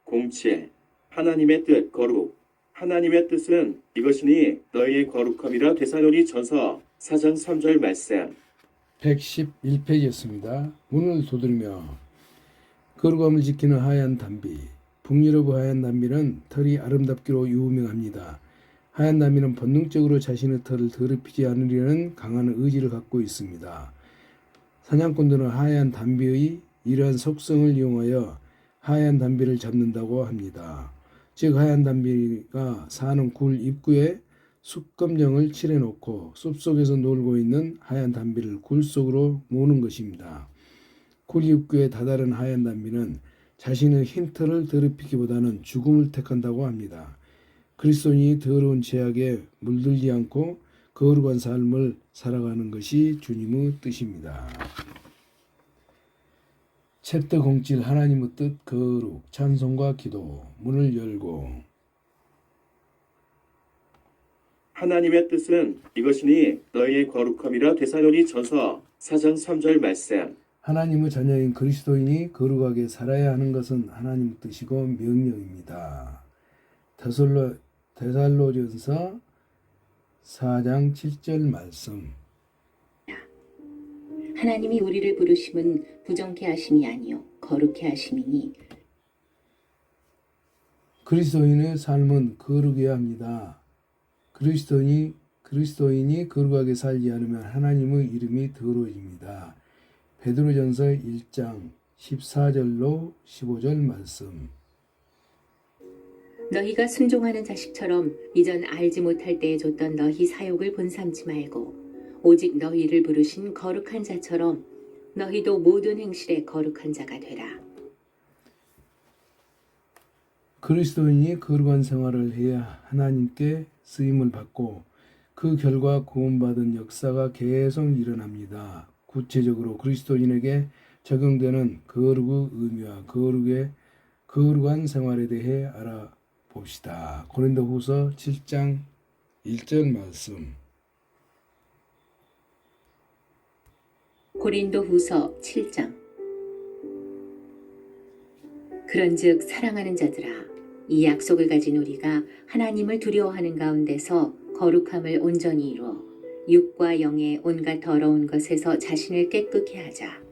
07. 하나님의 뜻 거룩. 하나님의 뜻은 이것이니 너희의 거룩함이라. 데살로니전서 4장 3절 말씀. 111페이지였습니다. 문을 두드리며 거룩함을 지키는 하얀 담비. 북유럽의 하얀 담비는 털이 아름답기로 유명합니다. 하얀 담비는 본능적으로 자신의 털을 더럽히지 않으려는 강한 의지를 갖고 있습니다. 사냥꾼들은 하얀 담비의 이러한 속성을 이용하여 하얀 담비를 잡는다고 합니다. 즉 하얀 담비가 사는 굴 입구에 숯검정을 칠해놓고 숲속에서 놀고 있는 하얀 담비를 굴 속으로 모으는 것입니다. 굴 입구에 다다른 하얀 담비는 자신의 흰 털을 더럽히기보다는 죽음을 택한다고 합니다. 그리스도인이 더러운 죄악에 물들지 않고 거룩한 삶을 살아가는 것이 주님의 뜻입니다. 챕터 07 하나님의 뜻 거룩 찬송과 기도. 문을 열고 하나님의 뜻은 이것이니 너희의 거룩함이라. 데살로니전서 4장 3절 말씀. 하나님의 자녀인 그리스도인이 거룩하게 살아야 하는 것은 하나님의 뜻이고 명령입니다. 데살로전서 4장 7절 말씀. 하나님이 우리를 부르심은 부정케 하심이 아니요 거룩케 하심이니. 그리스도인의 삶은 거룩해야 합니다. 그리스도인이 거룩하게 살지 않으면 하나님의 이름이 더러워집니다. 베드로전서 1장 14절로 15절 말씀. 너희가 순종하는 자식처럼 이전 알지 못할 때에 줬던 너희 사욕을 본삼지 말고 오직 너희를 부르신 거룩한 자처럼 너희도 모든 행실에 거룩한 자가 되라. 그리스도인이 거룩한 생활을 해야 하나님께 쓰임을 받고 그 결과 구원받은 역사가 계속 일어납니다. 구체적으로 그리스도인에게 적용되는 거룩의 의미와 거룩한 생활에 대해 알아봅시다. 고린도후서 7장 1절 말씀. 고린도후서 7장. 그런즉 사랑하는 자들아, 이 약속을 가진 우리가 하나님을 두려워하는 가운데서 거룩함을 온전히 이루어 육과 영의 온갖 더러운 것에서 자신을 깨끗게 하자.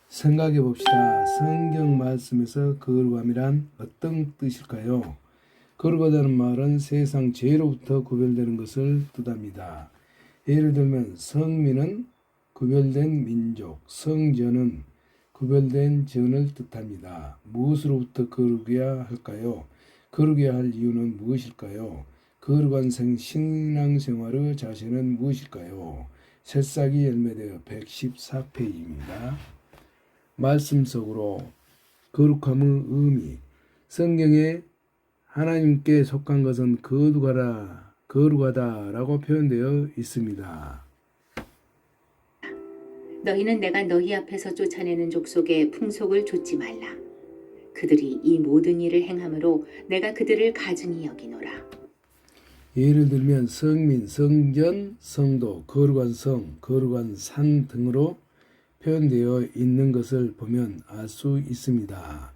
생각해 봅시다. 성경 말씀에서 거룩함이란 어떤 뜻일까요? 거룩하다는 말은 세상 죄로부터 구별되는 것을 뜻합니다. 예를 들면 성민은 구별된 민족, 성전은 구별된 전을 뜻합니다. 무엇으로부터 거룩해야 할까요? 거룩해야 할 이유는 무엇일까요? 거룩한 신앙생활의 자세는 무엇일까요? 새싹이 열매되어 114페이지입니다. 말씀 속으로 거룩함의 의미. 성경에 하나님께 속한 것은 거룩하다라고 표현되어 있습니다. 너희는 내가 너희 앞에서 쫓아내는 족속의 풍속을 좇지 말라. 그들이 이 모든 일을 행함으로 내가 그들을 가증히 여기노라. 예를 들면 성민, 성전, 성도, 거룩한 성, 거룩한 산 등으로 표현되어 있는 것을 보면 알 수 있습니다.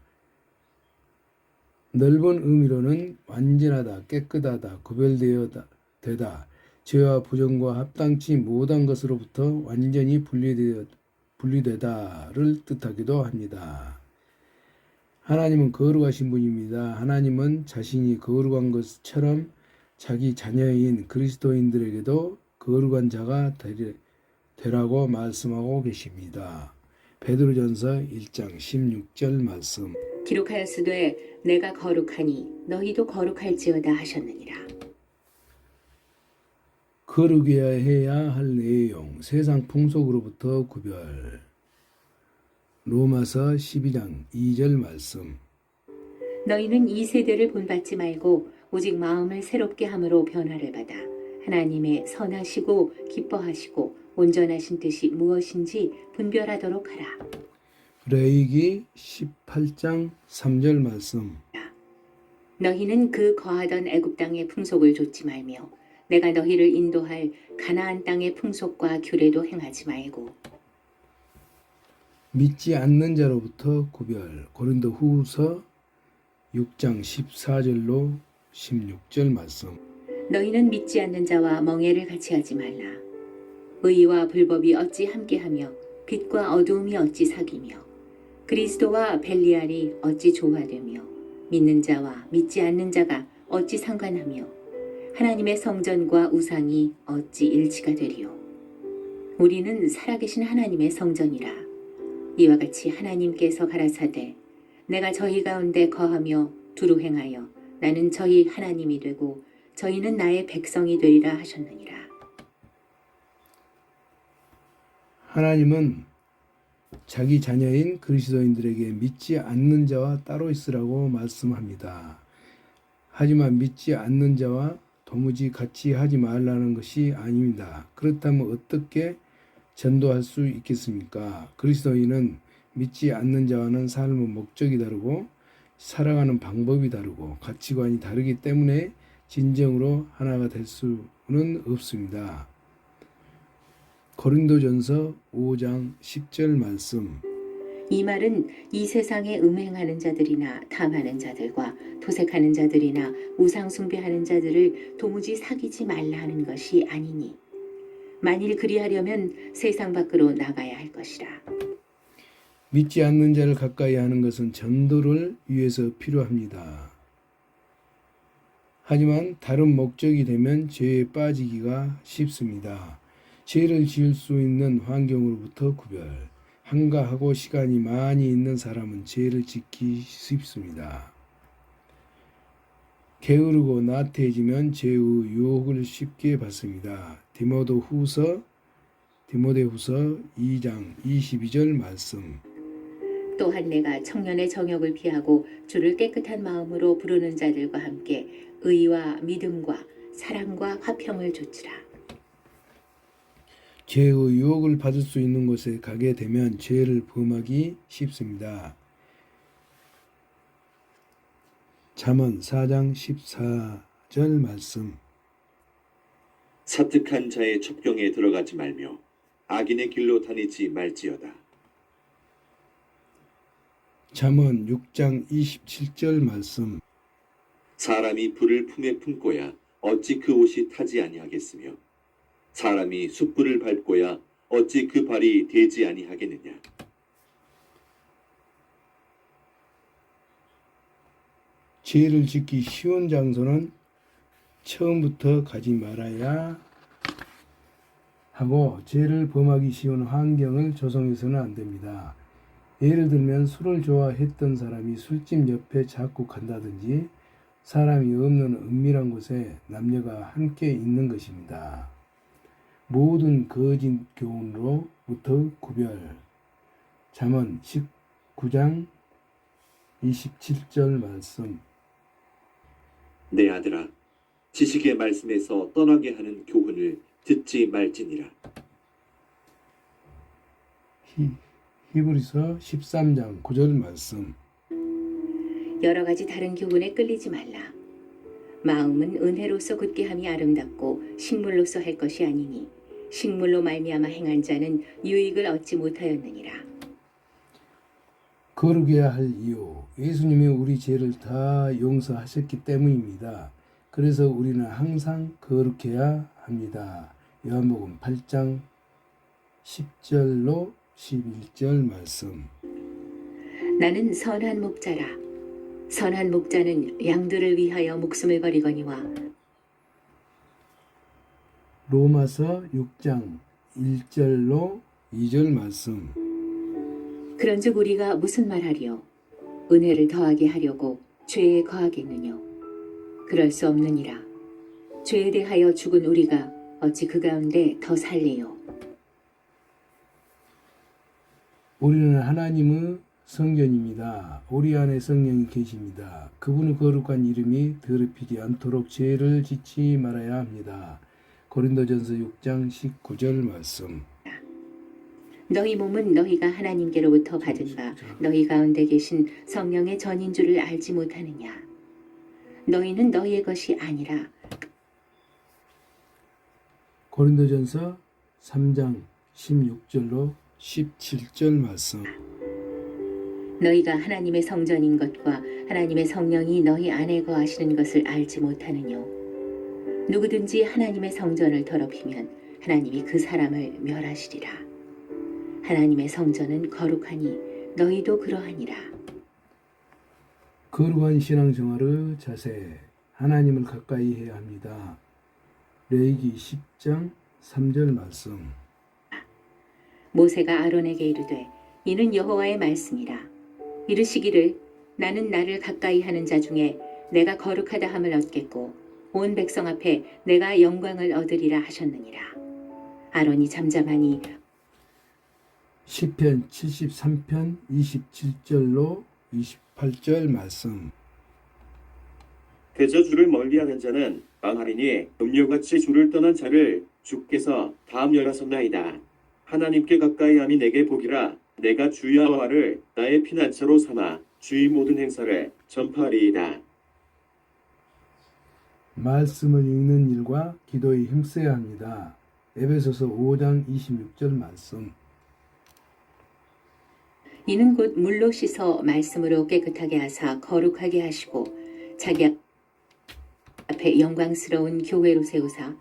넓은 의미로는 완전하다, 깨끗하다, 구별되다, 죄와 부정과 합당치 못한 것으로부터 완전히 분리되다를 뜻하기도 합니다. 하나님은 거룩하신 분입니다. 하나님은 자신이 거룩한 것처럼 자기 자녀인 그리스도인들에게도 거룩한 자가 되라고 말씀하고 계십니다. 베드로전서 1장 16절 말씀. 기록하였으되 내가 거룩하니 너희도 거룩할지어다 하셨느니라. 거룩해야 할 내용, 세상 풍속으로부터 구별. 로마서 12장 2절 말씀. 너희는 이 세대를 본받지 말고 오직 마음을 새롭게 함으로 변화를 받아 하나님의 선하시고 기뻐하시고 온전하신 뜻이 무엇인지 분별하도록 하라. 레위기 18장 3절 말씀. 너희는 그 거하던 애굽 땅의 풍속을 좇지 말며 내가 너희를 인도할 가나안 땅의 풍속과 규례도 행하지 말고. 믿지 않는 자로부터 구별. 고린도후서 6장 14절로 16절 말씀. 너희는 믿지 않는 자와 멍에를 같이 하지 말라. 의와 불법이 어찌 함께하며 빛과 어두움이 어찌 사귀며 그리스도와 벨리알이 어찌 조화되며 믿는 자와 믿지 않는 자가 어찌 상관하며 하나님의 성전과 우상이 어찌 일치가 되리요. 우리는 살아계신 하나님의 성전이라. 이와 같이 하나님께서 가라사대 내가 저희 가운데 거하며 두루 행하여 나는 저희 하나님이 되고 저희는 나의 백성이 되리라 하셨느니라. 하나님은 자기 자녀인 그리스도인들에게 믿지 않는 자와 따로 있으라고 말씀합니다. 하지만 믿지 않는 자와 도무지 같이 하지 말라는 것이 아닙니다. 그렇다면 어떻게 전도할 수 있겠습니까? 그리스도인은 믿지 않는 자와는 삶의 목적이 다르고 살아가는 방법이 다르고 가치관이 다르기 때문에 진정으로 하나가 될 수는 없습니다. 고린도전서 5장 10절 말씀. 이 말은 이 세상에 음행하는 자들이나 탐하는 자들과 도색하는 자들이나 우상 숭배하는 자들을 도무지 사귀지 말라 하는 것이 아니니 만일 그리하려면 세상 밖으로 나가야 할 것이라. 믿지 않는 자를 가까이 하는 것은 전도를 위해서 필요합니다. 하지만 다른 목적이 되면 죄에 빠지기가 쉽습니다. 죄를 지을 수 있는 환경으로부터 구별. 한가하고 시간이 많이 있는 사람은 죄를 짓기 쉽습니다. 게으르고 나태해지면 죄의 유혹을 쉽게 받습니다. 디모데후서 2장 22절 말씀. 또한 내가 청년의 정욕을 피하고 주를 깨끗한 마음으로 부르는 자들과 함께 의와 믿음과 사랑과 화평을 좇으라. 죄의 유혹을 받을 수 있는 곳에 가게 되면 죄를 범하기 쉽습니다. 잠언 4장 14절 말씀. 사특한 자의 첩경에 들어가지 말며 악인의 길로 다니지 말지어다. 잠언 6장 27절 말씀. 사람이 불을 품에 품고야 어찌 그 옷이 타지 아니하겠으며 사람이 숯불을 밟고야 어찌 그 발이 되지 아니하겠느냐. 죄를 짓기 쉬운 장소는 처음부터 가지 말아야 하고 죄를 범하기 쉬운 환경을 조성해서는 안 됩니다. 예를 들면 술을 좋아했던 사람이 술집 옆에 자꾸 간다든지 사람이 없는 은밀한 곳에 남녀가 함께 있는 것입니다. 모든 거짓 교훈으로부터 구별. 잠언 19장 27절 말씀. 내 아들아, 지식의 말씀에서 떠나게 하는 교훈을 듣지 말지니라. 히브리서 13장 9절 말씀. 여러 가지 다른 교훈에 끌리지 말라. 마음은 은혜로서 굳게 함이 아름답고 식물로서 할 것이 아니니 식물로 말미암아 행한 자는 유익을 얻지 못하였느니라. 거룩해야 할 이유. 예수님이 우리 죄를 다 용서하셨기 때문입니다. 그래서 우리는 항상 거룩해야 합니다. 요한복음 8장 10절로 11절 말씀. 나는 선한 목자라. 선한 목자는 양들을 위하여 목숨을 버리거니와 로마서 6장 1절로 2절 말씀. 그런즉 우리가 무슨 말하리요? 은혜를 더하게 하려고 죄에 거하겠느뇨? 그럴 수 없느니라. 죄에 대하여 죽은 우리가 어찌 그 가운데 더 살리요? 우리는 하나님의 성전입니다. 우리 안에 성령이 계십니다. 그분의 거룩한 이름이 더럽히지 않도록 죄를 짓지 말아야 합니다. 고린도전서 6장 19절 말씀. 너희 몸은 너희가 하나님께로부터 받은 바 너희 가운데 계신 성령의 전인 줄을 알지 못하느냐? 너희는 너희의 것이 아니라 고린도전서 3장 16절로 17절 말씀. 너희가 하나님의 성전인 것과 하나님의 성령이 너희 안에 거하시는 것을 알지 못하느뇨. 누구든지 하나님의 성전을 더럽히면 하나님이 그 사람을 멸하시리라. 하나님의 성전은 거룩하니 너희도 그러하니라. 거룩한 신앙생활의 자세. 하나님을 가까이 해야 합니다. 레위기 10장 3절 말씀. 모세가 아론에게 이르되 이는 여호와의 말씀이라. 이르시기를 나는 나를 가까이 하는 자 중에 내가 거룩하다 함을 얻겠고 온 백성 앞에 내가 영광을 얻으리라 하셨느니라. 아론이 잠잠하니 시편 73편 27절로 28절 말씀. 그저 주를 멀리하는 자는 망하리니 음료같이 주를 떠난 자를 주께서 다 멸하셨나이다. 하나님께 가까이함이 내게 복이라. 내가 주 여호와를 나의 피난처로 삼아 주의 모든 행사를 전파하리이다. 말씀을 읽는 일과 기도에 힘써야 합니다. 에베소서 5장 26절 말씀. 이는 곧 물로 씻어 말씀으로 깨끗하게 하사 거룩하게 하시고 자기 앞에 영광스러운 교회로 세우사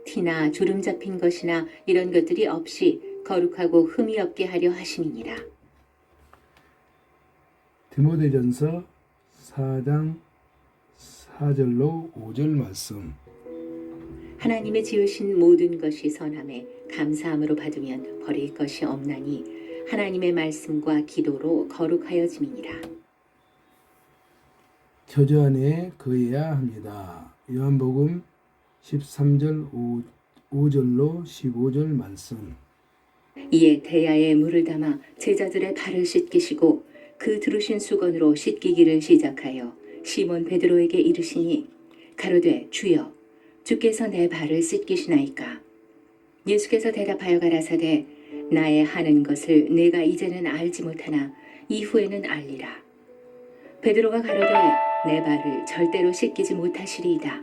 티나 주름 잡힌 것이나 이런 것들이 없이 거룩하고 흠이 없게 하려 하심이니라. 디모데전서 4장 4절로 5절 말씀. 하나님의 지으신 모든 것이 선함에 감사함으로 받으면 버릴 것이 없나니 하나님의 말씀과 기도로 거룩하여짐이니라. 처저 안에 거해야 합니다. 요한복음 13절 5절로 15절 말씀. 이에 대야에 물을 담아 제자들의 발을 씻기시고 그 두르신 수건으로 씻기기를 시작하여 시몬 베드로에게 이르시니 가로되 주여 주께서 내 발을 씻기시나이까. 예수께서 대답하여 가라사대 나의 하는 것을 내가 이제는 알지 못하나 이후에는 알리라. 베드로가 가로되 내 발을 절대로 씻기지 못하시리이다.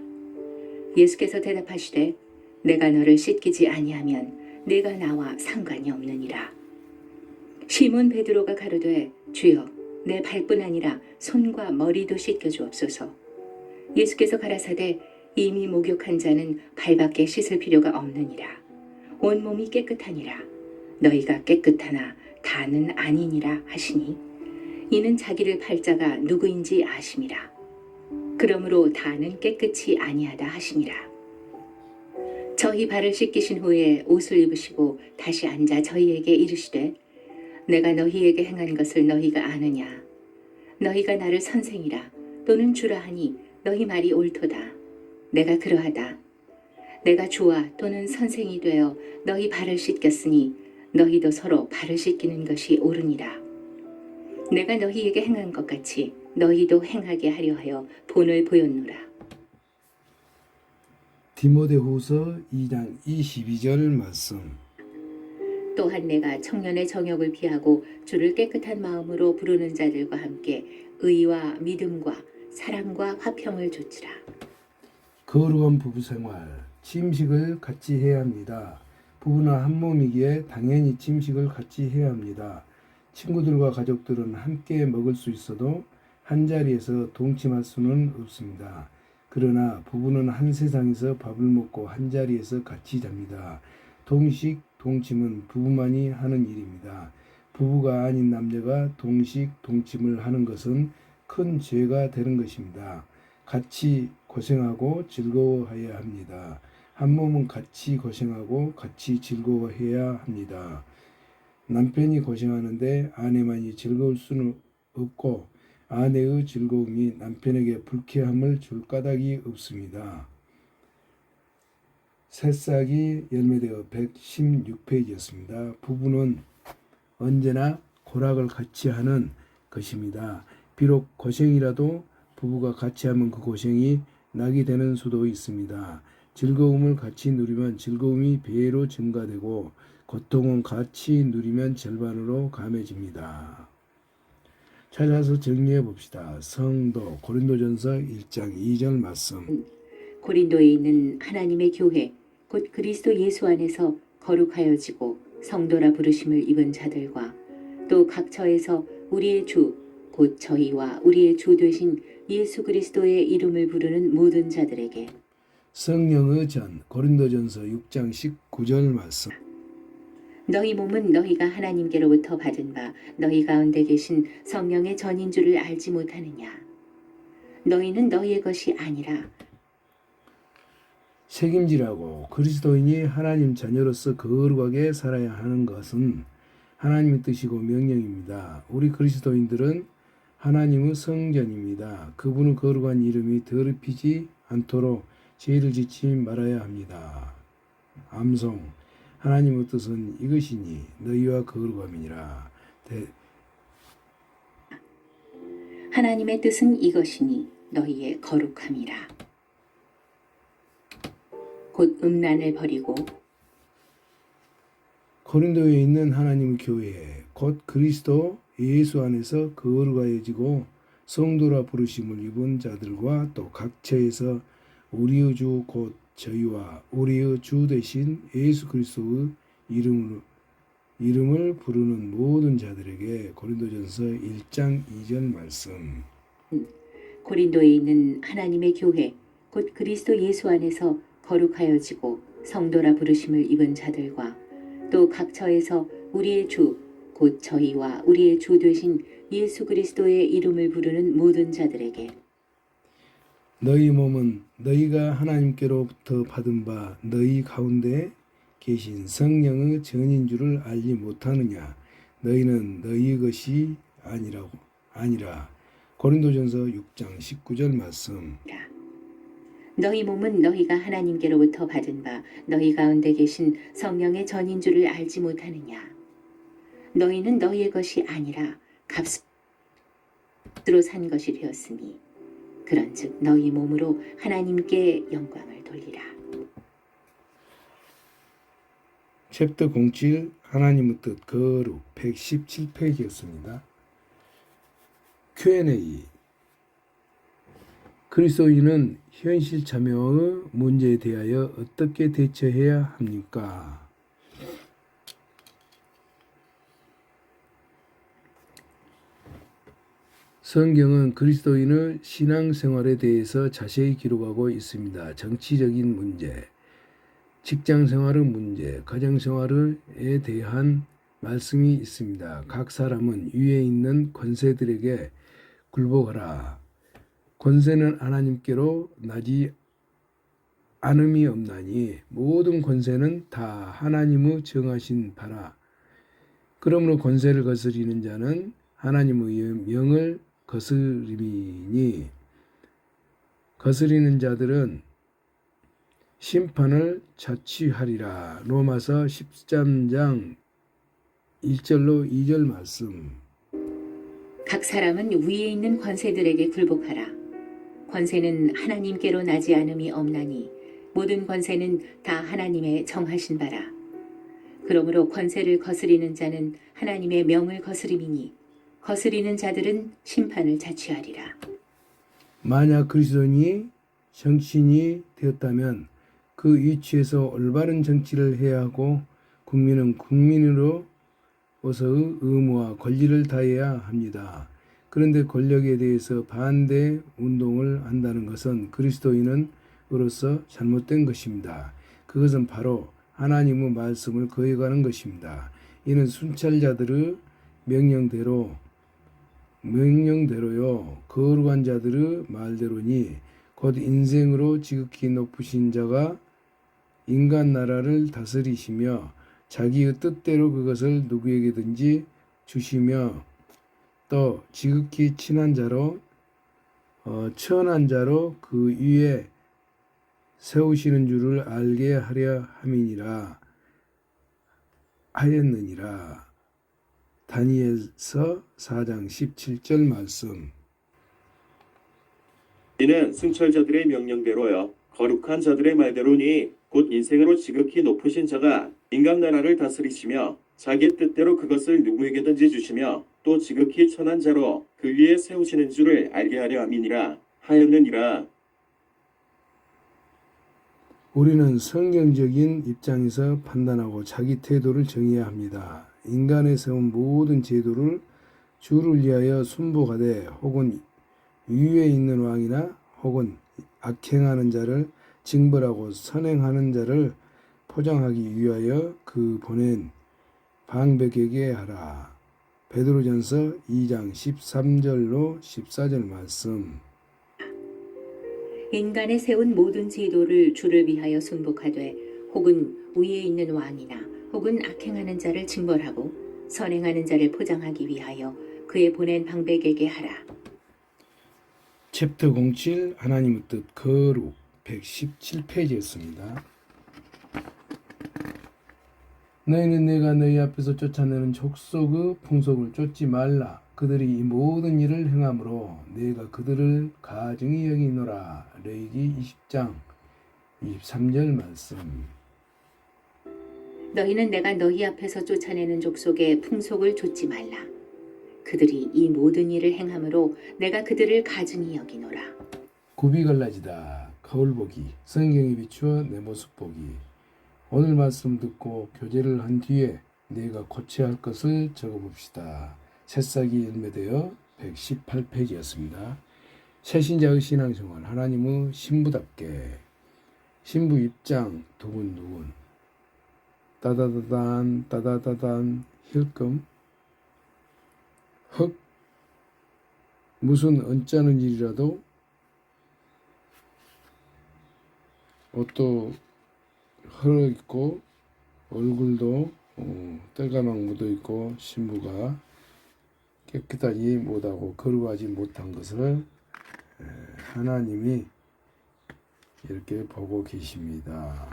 예수께서 대답하시되 내가 너를 씻기지 아니하면 내가 나와 상관이 없느니라. 시몬 베드로가 가로되 주여 내 발뿐 아니라 손과 머리도 씻겨 주옵소서. 예수께서 가라사대 이미 목욕한 자는 발밖에 씻을 필요가 없느니라. 온 몸이 깨끗하니라. 너희가 깨끗하나 다는 아니니라 하시니 이는 자기를 팔 자가 누구인지 아심이라. 그러므로 다는 깨끗이 아니하다 하시니라. 저희 발을 씻기신 후에 옷을 입으시고 다시 앉아 저희에게 이르시되 내가 너희에게 행한 것을 너희가 아느냐. 너희가 나를 선생이라 또는 주라 하니 너희 말이 옳도다. 내가 그러하다. 내가 주와 또는 선생이 되어 너희 발을 씻겼으니 너희도 서로 발을 씻기는 것이 옳으니라. 내가 너희에게 행한 것 같이 너희도 행하게 하려 하여 본을 보였노라. 디모데후서 2장 22절 말씀. 또한 내가 청년의 정욕을 피하고 주를 깨끗한 마음으로 부르는 자들과 함께 의와 믿음과 사랑과 화평을 좇으라. 거룩한 부부생활. 침식을 같이 해야 합니다. 부부는 한 몸이기에 당연히 침식을 같이 해야 합니다. 친구들과 가족들은 함께 먹을 수 있어도 한 자리에서 동침할 수는 없습니다. 그러나 부부는 한 세상에서 밥을 먹고 한 자리에서 같이 잡니다. 동식, 동침은 부부만이 하는 일입니다. 부부가 아닌 남녀가 동식, 동침을 하는 것은 큰 죄가 되는 것입니다. 같이 고생하고 즐거워해야 합니다. 한 몸은 같이 고생하고 같이 즐거워해야 합니다. 남편이 고생하는데 아내만이 즐거울 수는 없고 아내의 즐거움이 남편에게 불쾌함을 줄 까닭이 없습니다. 새싹이 열매되어 116페이지였습니다. 부부는 언제나 고락을 같이 하는 것입니다. 비록 고생이라도 부부가 같이 하면 그 고생이 낙이 되는 수도 있습니다. 즐거움을 같이 누리면 즐거움이 배로 증가되고 고통은 같이 누리면 절반으로 감해집니다. 찾아서 정리해 봅시다. 성도 고린도전서 1장 2절 말씀. 고린도에 있는 하나님의 교회 곧 그리스도 예수 안에서 거룩하여지고 성도라 부르심을 입은 자들과 또 각 처에서 우리의 주 곧 저희와 우리의 주 되신 예수 그리스도의 이름을 부르는 모든 자들에게 성령의 전 고린도전서 6장 19절 말씀. 너희 몸은 너희가 하나님께로부터 받은 바 너희 가운데 계신 성령의 전인 줄을 알지 못하느냐. 너희는 너희의 것이 아니라 책임지라고 그리스도인이 하나님 자녀로서 거룩하게 살아야 하는 것은 하나님의 뜻이고 명령입니다. 우리 그리스도인들은 하나님의 성전입니다. 그분의 거룩한 이름이 더럽히지 않도록 죄를 짓지 말아야 합니다. 암송. 하나님의 뜻은 이것이니 너희와 거룩함이니라. 하나님의 뜻은 이것이니 너희의 거룩함이라. 곧 음란을 버리고 고린도에 있는 하나님의 교회 곧 그리스도 예수 안에서 거룩하여지고 성도라 부르심을 입은 자들과 또 각처에서 우리의 주 곧 저희와 우리의 주 되신 예수 그리스도의 이름을 부르는 모든 자들에게 고린도전서 1장 2절 말씀. 고린도에 있는 하나님의 교회 곧 그리스도 예수 안에서 거룩하여지고 성도라 부르심을 입은 자들과 또 각처에서 우리의 주 곧 저희와 우리의 주 되신 예수 그리스도의 이름을 부르는 모든 자들에게 너희 몸은 너희가 하나님께로부터 받은 바 너희 가운데 계신 성령의 전인 줄을 알지 못하느냐. 너희는 너희 것이 아니라. 고린도전서 6장 19절 말씀. 너희 몸은 너희가 하나님께로부터 받은 바 너희 가운데 계신 성령의 전인 줄을 알지 못하느냐. 너희는 너희의 것이 아니라 값으로 산 것이 되었으니 그런즉 너희 몸으로 하나님께 영광을 돌리라. 챕터 07 하나님의 뜻 거룩 117페이지였습니다. Q&A. 그리스도인은 현실 참여의 문제에 대하여 어떻게 대처해야 합니까? 성경은 그리스도인의 신앙생활에 대해서 자세히 기록하고 있습니다. 정치적인 문제, 직장생활의 문제, 가정생활에 대한 말씀이 있습니다. 각 사람은 위에 있는 권세들에게 굴복하라. 권세는 하나님께로 나지 않음이 없나니 모든 권세는 다 하나님의 정하신 바라. 그러므로 권세를 거스리는 자는 하나님의 명을 거스림이니 거스리는 자들은 심판을 자취하리라. 로마서 13장 1절로 2절 말씀. 각 사람은 위에 있는 권세들에게 굴복하라. 권세는 하나님께로 나지 않음이 없나니 모든 권세는 다 하나님의 정하신 바라. 그러므로 권세를 거스리는 자는 하나님의 명을 거스림이니 거스리는 자들은 심판을 자취하리라. 만약 그리스도인이 정치인이 되었다면 그 위치에서 올바른 정치를 해야 하고 국민은 국민으로서의 의무와 권리를 다해야 합니다. 그런데 권력에 대해서 반대 운동을 한다는 것은 그리스도인으로서 잘못된 것입니다. 그것은 바로 하나님의 말씀을 거역하는 것입니다. 이는 순찰자들의 명령대로요 거룩한 자들의 말대로니 곧 인생으로 지극히 높으신 자가 인간 나라를 다스리시며 자기의 뜻대로 그것을 누구에게든지 주시며 또 지극히 천한 자로 그 위에 세우시는 줄을 알게 하려 하였느니라. 다니엘서 4장 17절 말씀. 이는 승철자들의 명령대로요 거룩한 자들의 말대로니 곧 인생으로 지극히 높으신 자가 인간 나라를 다스리시며 자기 뜻대로 그것을 누구에게든지 주시며 또 지극히 천한 자로 그 위에 세우시는 줄을 알게 하려 함이니라 하였느니라. 우리는 성경적인 입장에서 판단하고 자기 태도를 정해야 합니다. 인간에 세운 모든 제도를 주를 위하여 순복하되 혹은 위에 있는 왕이나 혹은 악행하는 자를 징벌하고 선행하는 자를 포장하기 위하여 그 보낸 방백에게 하라. 베드로전서 2장 13절로 14절 말씀. 인간에 세운 모든 제도를 주를 위하여 순복하되 혹은 위에 있는 왕이나 혹은 악행하는 자를 징벌하고 선행하는 자를 포장하기 위하여 그의 보낸 방백에게 하라. 챕터 07 하나님의 뜻 거룩 117페이지였습니다. 너희는 내가 너희 앞에서 쫓아내는 족속의 풍속을 쫓지 말라. 그들이 이 모든 일을 행함으로 내가 그들을 가증히 여기노라. 레위기 20장 23절 말씀. 너희는 내가 너희 앞에서 쫓아내는 족속의 풍속을 좇지 말라. 그들이 이 모든 일을 행함으로 내가 그들을 가증히 여기노라. 굽이 갈라지다. 거울 보기. 성경에 비추어 내 모습 보기. 오늘 말씀 듣고 교제를 한 뒤에 내가 고쳐야 할 것을 적어봅시다. 새싹이 열매되어 118페이지였습니다. 새신자의 신앙생활 하나님의 신부답게 신부 입장 두근두근 따다다단 따다다단 힐끔 흑 무슨 언짢은 일이라도 옷도 헐어있고 얼굴도 때가 막 묻어있고 신부가 깨끗하지 못하고 거룩하지 못한 것을 하나님이 이렇게 보고 계십니다.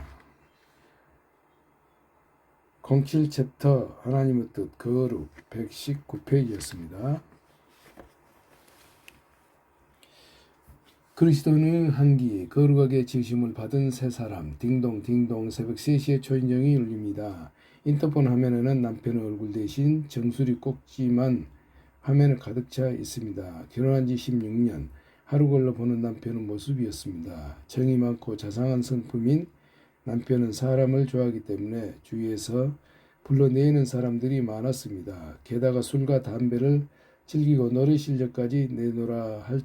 07 챕터 하나님의 뜻 거룩 119페이지였습니다. 그리스도는 한기 거룩하게 지으심을 받은 새 사람 딩동딩동 새벽 3시에 초인종이 울립니다. 인터폰 화면에는 남편의 얼굴 대신 정수리 꼭지만 화면에 가득 차 있습니다. 결혼한 지 16년 하루 걸러 보는 남편의 모습이었습니다. 정이 많고 자상한 성품인 남편은 사람을 좋아하기 때문에 주위에서 불러내는 사람들이 많았습니다. 게다가 술과 담배를 즐기고 노래 실력까지 내놓으라 할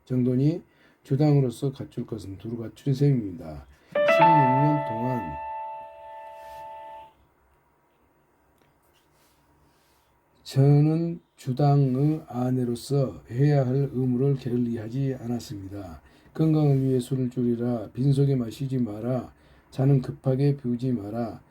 정도니 주당으로서 갖출 것은 두루 갖춘 셈입니다. 16년 동안 저는 주당의 아내로서 해야 할 의무를 게을리하지 않았습니다. 건강을 위해 술을 줄이라, 빈속에 마시지 마라, 자는 급하게 비우지 마라,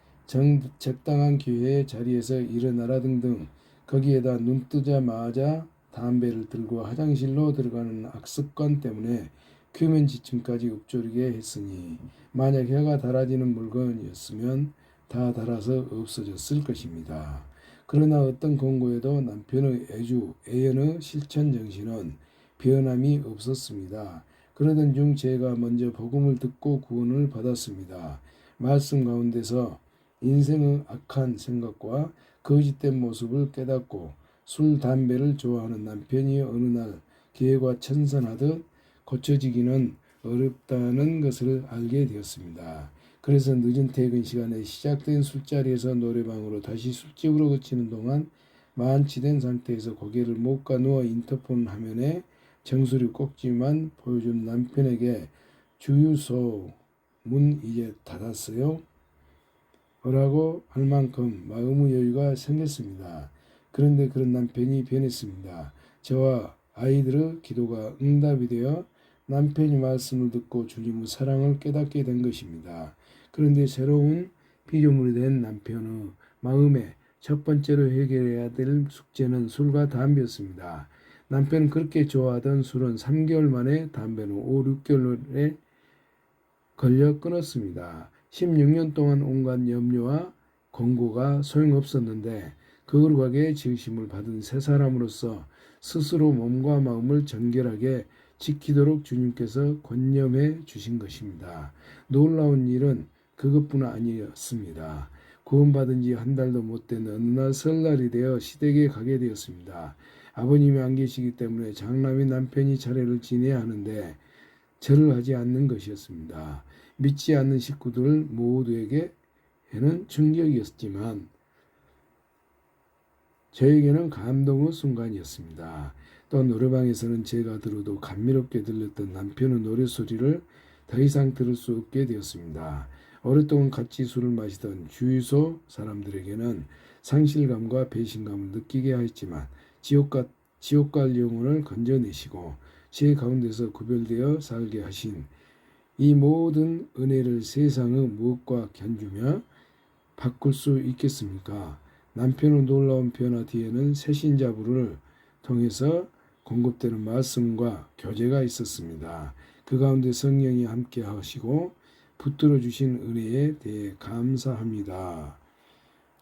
적당한 기회에 자리에서 일어나라 등등. 거기에다 눈 뜨자마자 담배를 들고 화장실로 들어가는 악습관 때문에 표면지층까지 읊조리게 했으니 만약 혀가 달아지는 물건이었으면 다 달아서 없어졌을 것입니다. 그러나 어떤 권고에도 남편의 애연의 실천 정신은 변함이 없었습니다. 그러던 중 제가 먼저 복음을 듣고 구원을 받았습니다. 말씀 가운데서 인생의 악한 생각과 거짓된 모습을 깨닫고 술, 담배를 좋아하는 남편이 어느 날 기회가 천선하듯 고쳐지기는 어렵다는 것을 알게 되었습니다. 그래서 늦은 퇴근 시간에 시작된 술자리에서 노래방으로 다시 술집으로 거치는 동안 만취된 상태에서 고개를 못 가 누워 인터폰 화면에 정수리 꼭지만 보여준 남편에게 주유소 문 이제 닫았어요? 라고 할 만큼 마음의 여유가 생겼습니다. 그런데 그런 남편이 변했습니다. 저와 아이들의 기도가 응답이 되어 남편이 말씀을 듣고 주님의 사랑을 깨닫게 된 것입니다. 그런데 새로운 피조물이 된 남편의 마음에 첫 번째로 해결해야 될 숙제는 술과 담배였습니다. 남편은 그렇게 좋아하던 술은 3개월 만에 담배는 5, 6개월에 걸려 끊었습니다. 16년 동안 온갖 염려와 권고가 소용없었는데 거룩하게 지으심을 받은 새 사람으로서 스스로 몸과 마음을 정결하게 지키도록 주님께서 권념해 주신 것입니다. 놀라운 일은 그것뿐 아니었습니다. 구원받은 지 한 달도 못 된 어느 날 설날이 되어 시댁에 가게 되었습니다. 아버님이 안 계시기 때문에 장남인 남편이 차례를 지내야 하는데 절을 하지 않는 것이었습니다. 믿지 않는 식구들 모두에게는 충격이었지만 저에게는 감동의 순간이었습니다. 또 노래방에서는 제가 들어도 감미롭게 들렸던 남편의 노래소리를 더 이상 들을 수 없게 되었습니다. 오랫동안 같이 술을 마시던 주유소 사람들에게는 상실감과 배신감을 느끼게 하였지만 지옥 갈 영혼을 건져내시고 제 가운데서 구별되어 살게 하신 이 모든 은혜를 세상의 무엇과 견주며 바꿀 수 있겠습니까? 남편의 놀라운 변화 뒤에는 새신자부를 통해서 공급되는 말씀과 교제가 있었습니다. 그 가운데 성령이 함께 하시고 붙들어 주신 은혜에 대해 감사합니다.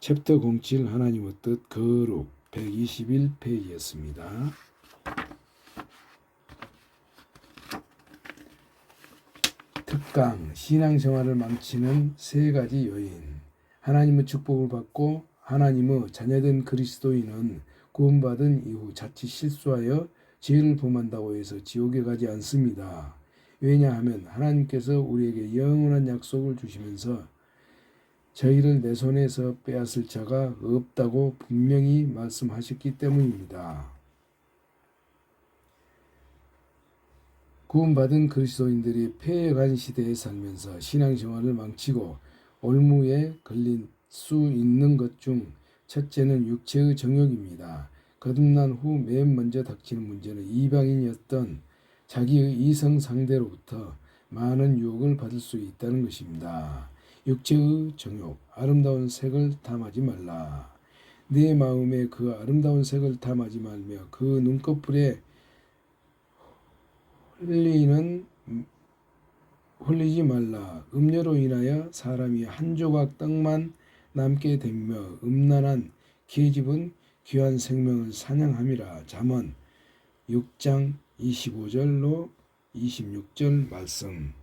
챕터 07 하나님의 뜻 거룩 121페이지였습니다. 특강 신앙생활을 망치는 세 가지 요인. 하나님의 축복을 받고 하나님의 자녀된 그리스도인은 구원받은 이후 자칫 실수하여 죄를 범한다고 해서 지옥에 가지 않습니다. 왜냐하면 하나님께서 우리에게 영원한 약속을 주시면서 저희를 내 손에서 빼앗을 자가 없다고 분명히 말씀하셨기 때문입니다. 구원받은 그리스도인들이 패해간 시대에 살면서 신앙생활을 망치고 올무에 걸릴 수 있는 것 중 첫째는 육체의 정욕입니다. 거듭난 후 맨 먼저 닥치는 문제는 이방인이었던 자기의 이성 상대로부터 많은 유혹을 받을 수 있다는 것입니다. 육체의 정욕, 아름다운 색을 탐하지 말라. 내 마음에 그 아름다운 색을 탐하지 말며 그 눈꺼풀에 홀리지 말라. 음료로 인하여 사람이 한 조각 떡만 남게 되며 음란한 계집은 귀한 생명을 사냥함이라. 잠언 6장 25절로 26절 말씀.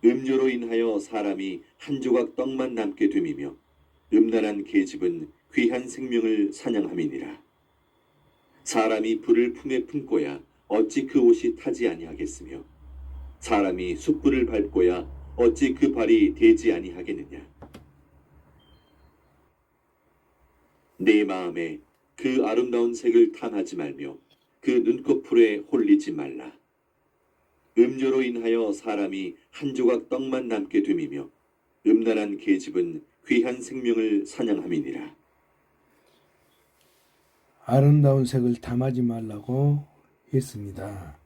음료로 인하여 사람이 한 조각 떡만 남게 됨이며 음란한 계집은 귀한 생명을 사냥함이니라. 사람이 불을 품에 품고야 어찌 그 옷이 타지 아니하겠으며 사람이 숯불을 밟고야 어찌 그 발이 되지 아니하겠느냐. 내 마음에 그 아름다운 색을 탐하지 말며 그 눈꺼풀에 홀리지 말라. 음료로 인하여 사람이 한 조각 떡만 남게 됨이며 음란한 계집은 귀한 생명을 사냥함이니라. 아름다운 색을 탐하지 말라고 했습니다.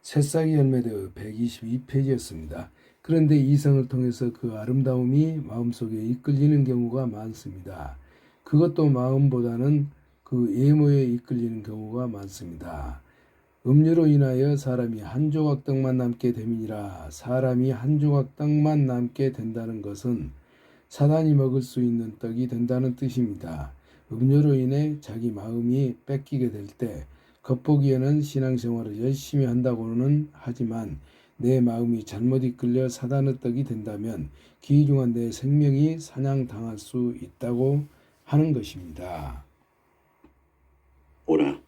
새싹이 열매되어 122페이지였습니다. 그런데 이성을 통해서 그 아름다움이 마음속에 이끌리는 경우가 많습니다. 그것도 마음보다는 그 외모에 이끌리는 경우가 많습니다. 음료로 인하여 사람이 한 조각 떡만 남게 됨이니라. 사람이 한 조각 떡만 남게 된다는 것은 사단이 먹을 수 있는 떡이 된다는 뜻입니다. 음료로 인해 자기 마음이 뺏기게 될 때 겉보기에는 신앙생활을 열심히 한다고는 하지만 내 마음이 잘못 이끌려 사단의 떡이 된다면 귀중한 내 생명이 사냥당할 수 있다고 하는 것입니다. 오라,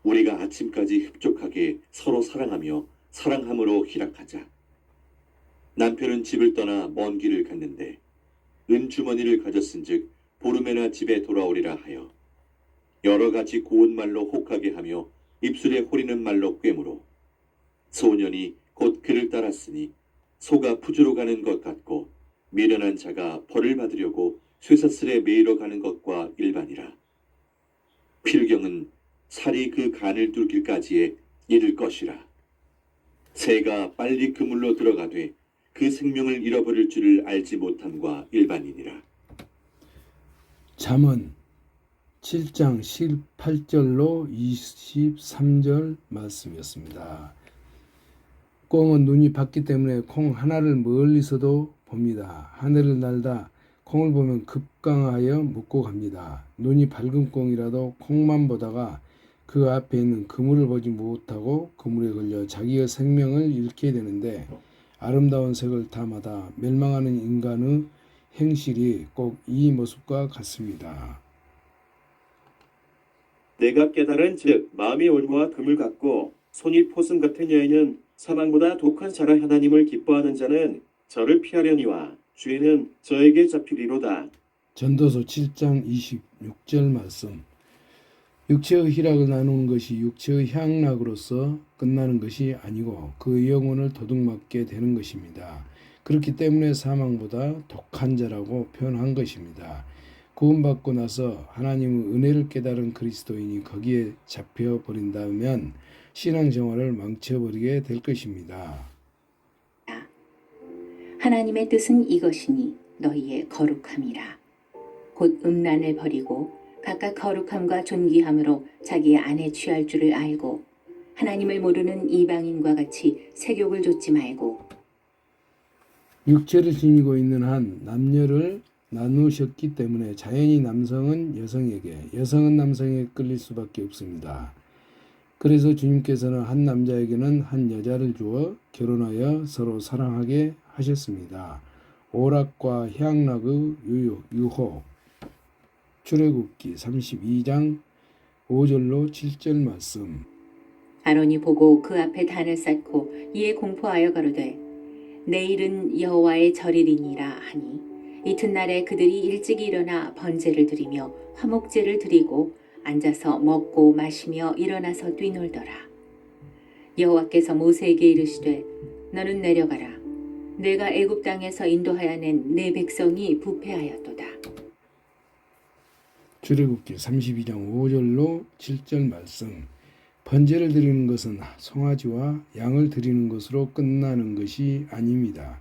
우리가 아침까지 흡족하게 서로 사랑하며 사랑함으로 희락하자. 남편은 집을 떠나 먼 길을 갔는데 은주머니를 가졌은즉 보름에나 집에 돌아오리라 하여 여러 가지 고운 말로 혹하게 하며 입술에 호리는 말로 꿰물어 소년이 곧 그를 따랐으니 소가 푸주로 가는 것 같고 미련한 자가 벌을 받으려고 쇠사슬에 매이러 가는 것과 일반이라. 필경은 살이 그 간을 뚫기까지에 이를 것이라. 새가 빨리 그물로 들어가되 그 생명을 잃어버릴 줄을 알지 못함과 일반이니라. 잠언 7장 18절로 23절 말씀이었습니다. 꽁은 눈이 밝기 때문에 콩 하나를 멀리서도 봅니다. 하늘을 날다 콩을 보면 급강하여 묻고 갑니다. 눈이 밝은 꽁이라도 콩만 보다가 그 앞에 있는 그물을 보지 못하고 그물에 걸려 자기의 생명을 잃게 되는데 아름다운 색을 탐하다 멸망하는 인간의 행실이 꼭 이 모습과 같습니다. 내가 깨달은 즉 마음이 올무와 금을 같고 손이 포승 같은 여인은 사망보다 독한 자라 하나님을 기뻐하는 자는 저를 피하려니와 죄는 저에게 잡히리로다. 전도서 7장 26절 말씀. 육체의 희락을 나누는 것이 육체의 향락으로서 끝나는 것이 아니고 그 영혼을 도둑맞게 되는 것입니다. 그렇기 때문에 사망보다 독한 자라고 표현한 것입니다. 구원받고 나서 하나님의 은혜를 깨달은 그리스도인이 거기에 잡혀버린다면 신앙생활을 망쳐버리게 될 것입니다. 하나님의 뜻은 이것이니 너희의 거룩함이라. 곧 음란을 버리고 각각 거룩함과 존귀함으로 자기의 안에 취할 줄을 알고 하나님을 모르는 이방인과 같이 색욕을 좇지 말고 육체를 지니고 있는 한 남녀를 나누셨기 때문에 자연히 남성은 여성에게, 여성은 남성에게 끌릴 수밖에 없습니다. 그래서 주님께서는 한 남자에게는 한 여자를 주어 결혼하여 서로 사랑하게 하셨습니다. 오락과 향락의 유호. 출애굽기 32장 5절로 7절 말씀. 아론이 보고 그 앞에 단을 쌓고 이에 공포하여 가로되 내일은 여호와의 절일이니라 하니 이튿날에 그들이 일찍 일어나 번제를 드리며 화목제를 드리고 앉아서 먹고 마시며 일어나서 뛰놀더라. 여호와께서 모세에게 이르시되 너는 내려가라. 내가 애굽 땅에서 인도하여 낸 내 백성이 부패하였도다. 출애굽기 32장 5절로 7절 말씀. 번제를 드리는 것은 송아지와 양을 드리는 것으로 끝나는 것이 아닙니다.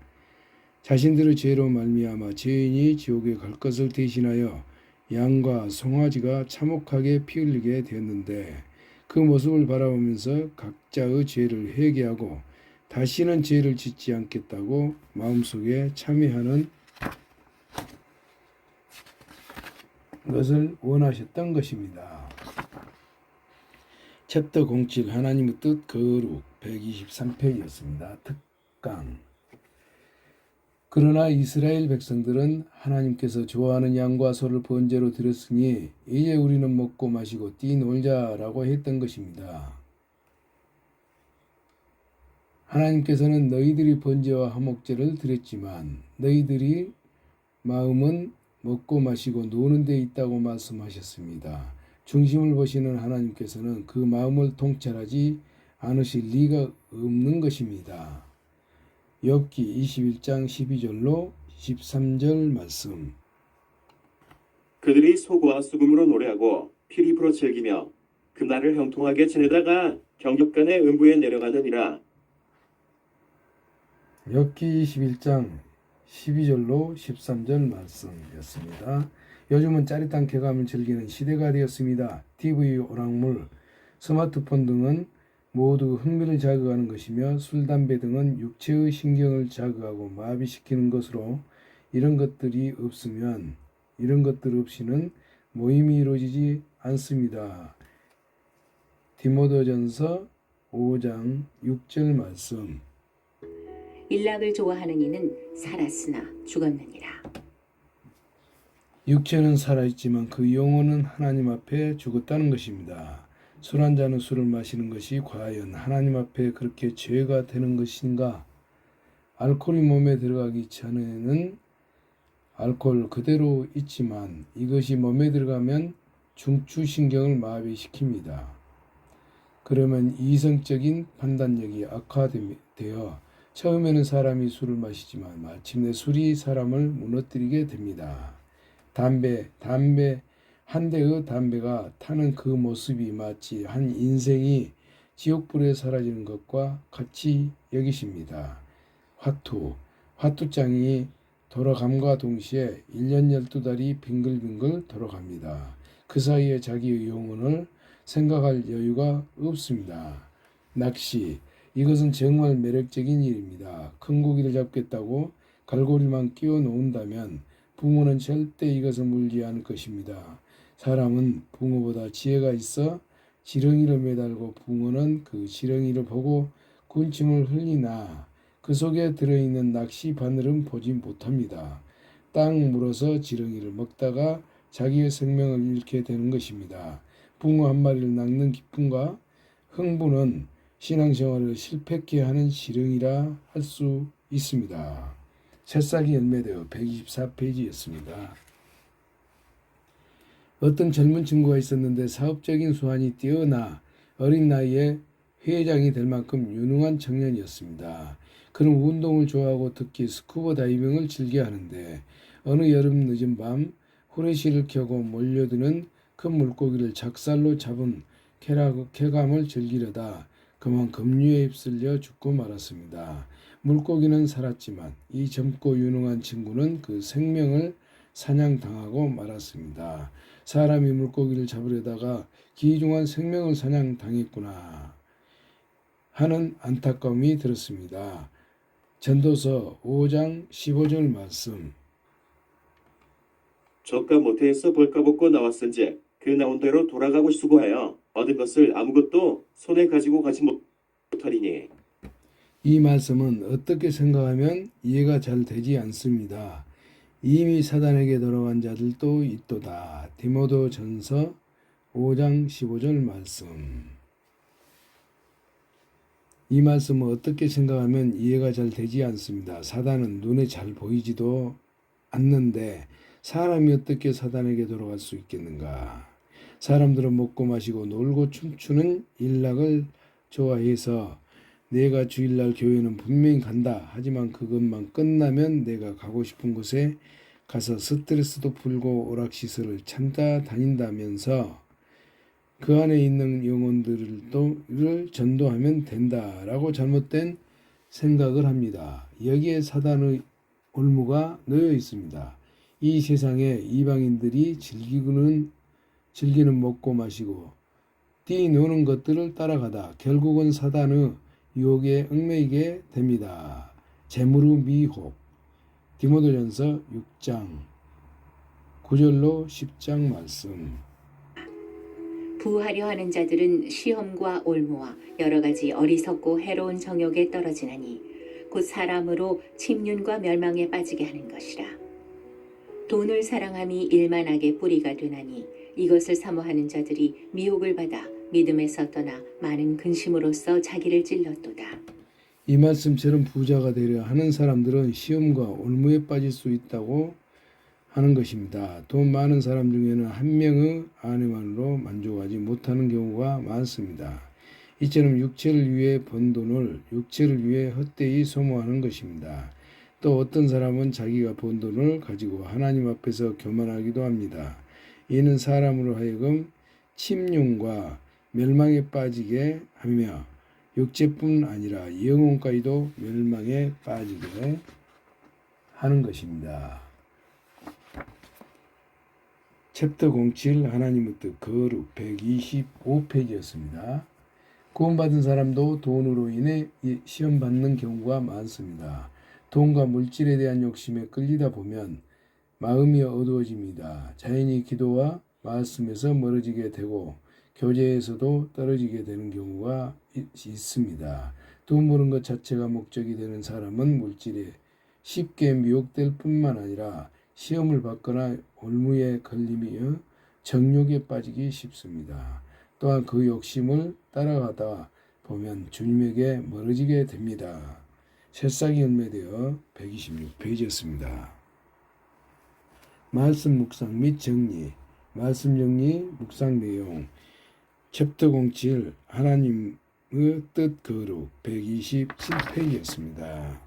자신들의 죄로 말미암아 죄인이 지옥에 갈 것을 대신하여 양과 송아지가 참혹하게 피 흘리게 되었는데 그 모습을 바라보면서 각자의 죄를 회개하고 다시는 죄를 짓지 않겠다고 마음속에 참회하는 것을 원하셨던 것입니다. 챕터 07 하나님의 뜻 거룩 123페이지였습니다. 특강. 그러나 이스라엘 백성들은 하나님께서 좋아하는 양과 소를 번제로 드렸으니 이제 우리는 먹고 마시고 뛰놀자라고 했던 것입니다. 하나님께서는 너희들이 번제와 화목제를 드렸지만 너희들이 마음은 먹고 마시고 노는 데 있다고 말씀하셨습니다. 중심을 보시는 하나님께서는 그 마음을 통찰하지 않으실 리가 없는 것입니다. 욥기 21장 12절로 13절 말씀. 그들이 소고와 수금으로 노래하고 피리부로 즐기며 금날을 형통하게 지내다가 경력간의 음부에 내려가느니라. 욥기 21장 12절로 13절 말씀이었습니다. 요즘은 짜릿한 쾌감을 즐기는 시대가 되었습니다. TV, 오락물, 스마트폰 등은 모두 흥미를 자극하는 것이며 술, 담배 등은 육체의 신경을 자극하고 마비시키는 것으로 이런 것들 없이는 모임이 이루어지지 않습니다. 디모데전서 5장 6절 말씀. 일락을 좋아하는 이는 살았으나 죽었느니라. 육체는 살아있지만 그 영혼은 하나님 앞에 죽었다는 것입니다. 술 한 잔은 술을 마시는 것이 과연 하나님 앞에 그렇게 죄가 되는 것인가? 알코올이 몸에 들어가기 전에는 알코올 그대로 있지만 이것이 몸에 들어가면 중추신경을 마비시킵니다. 그러면 이성적인 판단력이 악화되어 처음에는 사람이 술을 마시지만 마침내 술이 사람을 무너뜨리게 됩니다. 한 대의 담배가 타는 그 모습이 마치 한 인생이 지옥불에 사라지는 것과 같이 여기십니다. 화투장이 돌아감과 동시에 1년 12달이 빙글빙글 돌아갑니다. 그 사이에 자기의 영혼을 생각할 여유가 없습니다. 낚시, 이것은 정말 매력적인 일입니다. 큰 고기를 잡겠다고 갈고리만 끼워 놓는다면 붕어는 절대 이것을 물지 않을 것입니다. 사람은 붕어보다 지혜가 있어 지렁이를 매달고 붕어는 그 지렁이를 보고 군침을 흘리나 그 속에 들어있는 낚시 바늘은 보지 못합니다. 땅 물어서 지렁이를 먹다가 자기의 생명을 잃게 되는 것입니다. 붕어 한 마리를 낚는 기쁨과 흥분은 신앙생활을 실패케 하는 실형이라 할 수 있습니다. 새싹이 열매되어 124페이지였습니다. 어떤 젊은 친구가 있었는데 사업적인 수완이 뛰어나 어린 나이에 회장이 될 만큼 유능한 청년이었습니다. 그는 운동을 좋아하고 특히 스쿠버 다이빙을 즐겨 하는데 어느 여름 늦은 밤 후레쉬를 켜고 몰려드는 큰 물고기를 작살로 잡은 쾌감을 즐기려다 그만 급류에 휩쓸려 죽고 말았습니다. 물고기는 살았지만 이 젊고 유능한 친구는 그 생명을 사냥당하고 말았습니다. 사람이 물고기를 잡으려다가 귀중한 생명을 사냥당했구나 하는 안타까움이 들었습니다. 전도서 5장 15절 말씀. 저가 모태에서 벌까 벗고 나왔은즉 그 나온 대로 돌아가고 수고하여 얻은 것을 아무것도 손에 가지고 가지 못하리니. 이 말씀은 어떻게 생각하면 이해가 잘 되지 않습니다. 이미 사단에게 돌아간 자들도 있도다. 디모데전서 5장 15절 말씀. 이 말씀은 어떻게 생각하면 이해가 잘 되지 않습니다. 사단은 눈에 잘 보이지도 않는데 사람이 어떻게 사단에게 돌아갈 수 있겠는가? 사람들은 먹고 마시고 놀고 춤추는 일락을 좋아해서 내가 주일날 교회는 분명히 간다. 하지만 그것만 끝나면 내가 가고 싶은 곳에 가서 스트레스도 풀고 오락시설을 찾다 다닌다면서 그 안에 있는 영혼들을 전도하면 된다라고 잘못된 생각을 합니다. 여기에 사단의 올무가 놓여 있습니다. 이 세상에 이방인들이 즐기는 먹고 마시고 뛰노는 것들을 따라가다 결국은 사단의 유혹에 얽매이게 됩니다. 재물의 미혹. 디모데전서 6장 9절로 10장 말씀. 부하려 하는 자들은 시험과 올무와 여러 가지 어리석고 해로운 정욕에 떨어지나니 곧 사람으로 침륜과 멸망에 빠지게 하는 것이라. 돈을 사랑함이 일만하게 뿌리가 되나니 이것을 사모하는 자들이 미혹을 받아 믿음에서 떠나 많은 근심으로써 자기를 찔렀도다. 이 말씀처럼 부자가 되려 하는 사람들은 시험과 올무에 빠질 수 있다고 하는 것입니다. 돈 많은 사람 중에는 한 명의 아내만으로 만족하지 못하는 경우가 많습니다. 이처럼 육체를 위해 번 돈을 육체를 위해 헛되이 소모하는 것입니다. 또 어떤 사람은 자기가 번 돈을 가지고 하나님 앞에서 교만하기도 합니다. 이는 사람으로 하여금 침륜과 멸망에 빠지게 하며 육체뿐 아니라 영혼까지도 멸망에 빠지게 하는 것입니다. 챕터 07 하나님의 뜻 거룩 125페이지였습니다. 구원받은 사람도 돈으로 인해 시험받는 경우가 많습니다. 돈과 물질에 대한 욕심에 끌리다 보면 마음이 어두워집니다. 자연히 기도와 말씀에서 멀어지게 되고 교제에서도 떨어지게 되는 경우가 있습니다. 돈 버는 것 자체가 목적이 되는 사람은 물질에 쉽게 미혹될 뿐만 아니라 시험을 받거나 올무에 걸리며 정욕에 빠지기 쉽습니다. 또한 그 욕심을 따라가다 보면 주님에게 멀어지게 됩니다. 새싹이 열매되어 126페이지였습니다. 말씀 묵상 및 정리. 말씀 정리 묵상 내용. 챕터 07 하나님의 뜻 거룩 127페이지였습니다.